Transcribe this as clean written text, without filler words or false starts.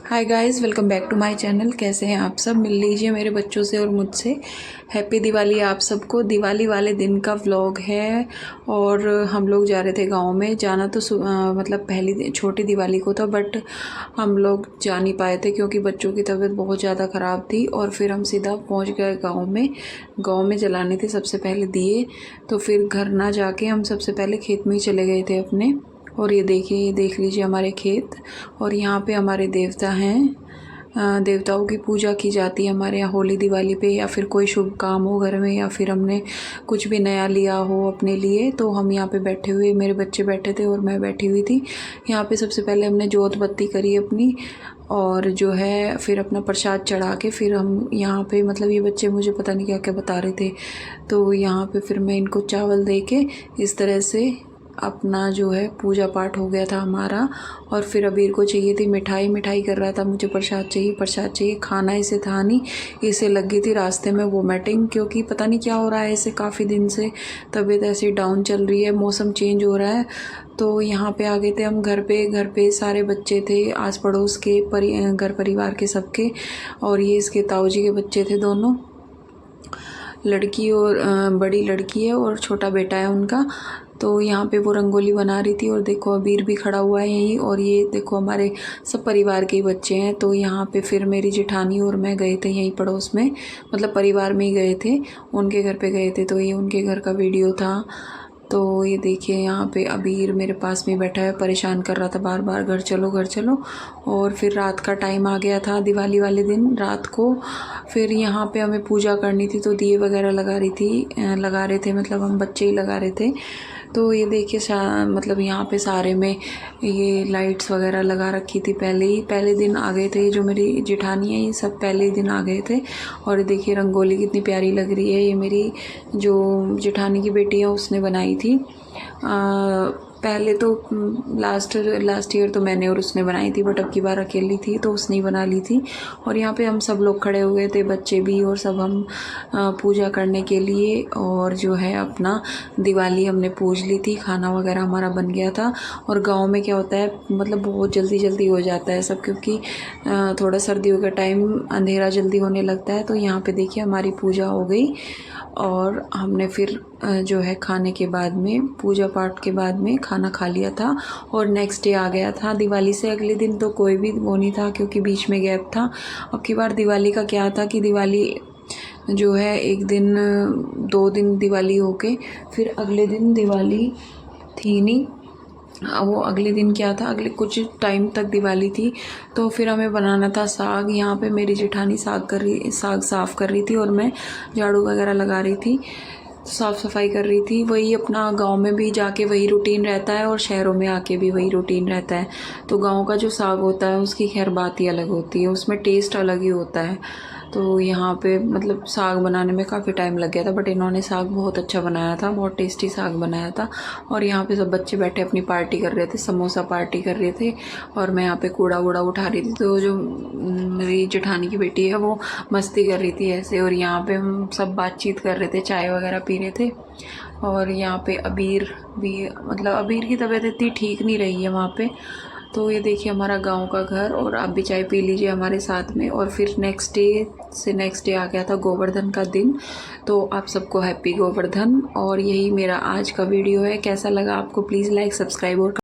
Hi guys, welcome back to my channel. कैसे हैं आप सब? मिल लीजिए मेरे बच्चों से और मुझसे। हैप्पी दिवाली आप सबको। दिवाली वाले दिन का व्लॉग है। और हम लोग जा रहे थे गांव में। जाना तो मतलब पहली छोटी दिवाली को था, बट हम लोग जा नहीं पाए थे क्योंकि बच्चों की तबीयत बहुत ज़्यादा ख़राब थी। और फिर हम सीधा पहुंच गए गाँव में। गाँव में जलाने थे सबसे पहले दिए, तो फिर घर ना जाके हम सबसे पहले खेत में ही चले गए थे अपने। और ये देखिए, ये देख लीजिए हमारे खेत। और यहाँ पे हमारे देवता हैं। देवताओं की पूजा की जाती है हमारे यहाँ होली दिवाली पे, या फिर कोई शुभ काम हो घर में, या फिर हमने कुछ भी नया लिया हो अपने लिए, तो हम यहाँ पे बैठे हुए, मेरे बच्चे बैठे थे और मैं बैठी हुई थी यहाँ पे। सबसे पहले हमने जोत बत्ती करी अपनी, और जो है फिर अपना प्रसाद चढ़ा के फिर हम यहाँ पे, मतलब ये बच्चे मुझे पता नहीं क्या क्या बता रहे थे, तो यहाँ पे फिर मैं इनको चावल दे के इस तरह से अपना जो है पूजा पाठ हो गया था हमारा। और फिर अबीर को चाहिए थी मिठाई, मिठाई कर रहा था, मुझे प्रसाद चाहिए, प्रसाद चाहिए। खाना इसे था नहीं, इसे लगी थी रास्ते में वोमिटिंग, क्योंकि पता नहीं क्या हो रहा है इसे, काफ़ी दिन से तबीयत ऐसी डाउन चल रही है, मौसम चेंज हो रहा है। तो यहाँ पे आ गए थे हम घर पे। घर पे सारे बच्चे थे, आस पड़ोस के घर परिवार के सबके। और ये इसके ताऊ जी के बच्चे थे दोनों, लड़की और बड़ी लड़की है और छोटा बेटा है उनका। तो यहाँ पे वो रंगोली बना रही थी, और देखो अबीर भी खड़ा हुआ है यहीं। और ये देखो हमारे सब परिवार के ही बच्चे हैं। तो यहाँ पे फिर मेरी जेठानी और मैं गए थे यहीं पड़ोस में, मतलब परिवार में ही गए थे, उनके घर पे गए थे। तो ये उनके घर का वीडियो था। तो ये देखिए यहाँ पे अबीर मेरे पास में बैठा है, परेशान कर रहा था बार बार, घर चलो घर चलो। और फिर रात का टाइम आ गया था दिवाली वाले दिन रात को। फिर यहाँ पे हमें पूजा करनी थी, तो दिए वगैरह लगा रहे थे, मतलब हम बच्चे ही लगा रहे थे। तो ये देखिए मतलब यहाँ पे सारे में ये लाइट्स वगैरह लगा रखी थी पहले दिन आ गए थे। जो मेरी जेठानी है ये सब पहले ही दिन आ गए थे। और ये देखिए रंगोली कितनी प्यारी लग रही है। ये मेरी जो जेठानी की बेटी है उसने बनाई थी। पहले तो लास्ट ईयर तो मैंने और उसने बनाई थी, बट अब की बार अकेली थी तो उसने ही बना ली थी। और यहाँ पे हम सब लोग खड़े हुए थे, बच्चे भी और सब, हम पूजा करने के लिए। और जो है अपना दिवाली हमने पूज ली थी, खाना वगैरह हमारा बन गया था। और गांव में क्या होता है, मतलब बहुत जल्दी जल्दी हो जाता है सब, क्योंकि थोड़ा सर्दियों का टाइम अंधेरा जल्दी होने लगता है। तो यहाँ पे देखिए हमारी पूजा हो गई। और हमने फिर जो है खाने के बाद में, पूजा पाठ के बाद में खाना खा लिया था। और नेक्स्ट डे आ गया था दिवाली से अगले दिन, तो कोई भी वो नहीं था क्योंकि बीच में गैप था। अब की बार दिवाली का क्या था कि दिवाली जो है एक दिन 2 दिन दिवाली होके फिर अगले दिन दिवाली थी नहीं। वो अगले दिन क्या था, अगले कुछ टाइम तक दिवाली थी। तो फिर हमें बनाना था साग। यहाँ पे मेरी जेठानी साग साफ़ कर रही थी और मैं झाड़ू वगैरह लगा रही थी, साफ़ सफाई कर रही थी। वही अपना गांव में भी जाके वही रूटीन रहता है और शहरों में आके भी वही रूटीन रहता है। तो गांव का जो साग होता है उसकी खैर बात ही अलग होती है, उसमें टेस्ट अलग ही होता है। तो यहाँ पे मतलब साग बनाने में काफ़ी टाइम लग गया था, बट इन्होंने साग बहुत अच्छा बनाया था, बहुत टेस्टी साग बनाया था। और यहाँ पे सब बच्चे बैठे अपनी पार्टी कर रहे थे, समोसा पार्टी कर रहे थे। और मैं यहाँ पे कूड़ा वूड़ा उठा रही थी। तो जो मेरी जेठानी की बेटी है वो मस्ती कर रही थी ऐसे। और यहाँ पे हम सब बातचीत कर रहे थे, चाय वगैरह पी रहे थे। और यहाँ पे अबीर भी, मतलब अबीर की तबीयत इतनी ठीक नहीं रही है वहाँ पे। तो ये देखिए हमारा गांव का घर। और आप भी चाय पी लीजिए हमारे साथ में। और फिर नेक्स्ट डे आ गया था गोवर्धन का दिन। तो आप सबको हैप्पी गोवर्धन। और यही मेरा आज का वीडियो है। कैसा लगा आपको? प्लीज़ लाइक, सब्सक्राइब और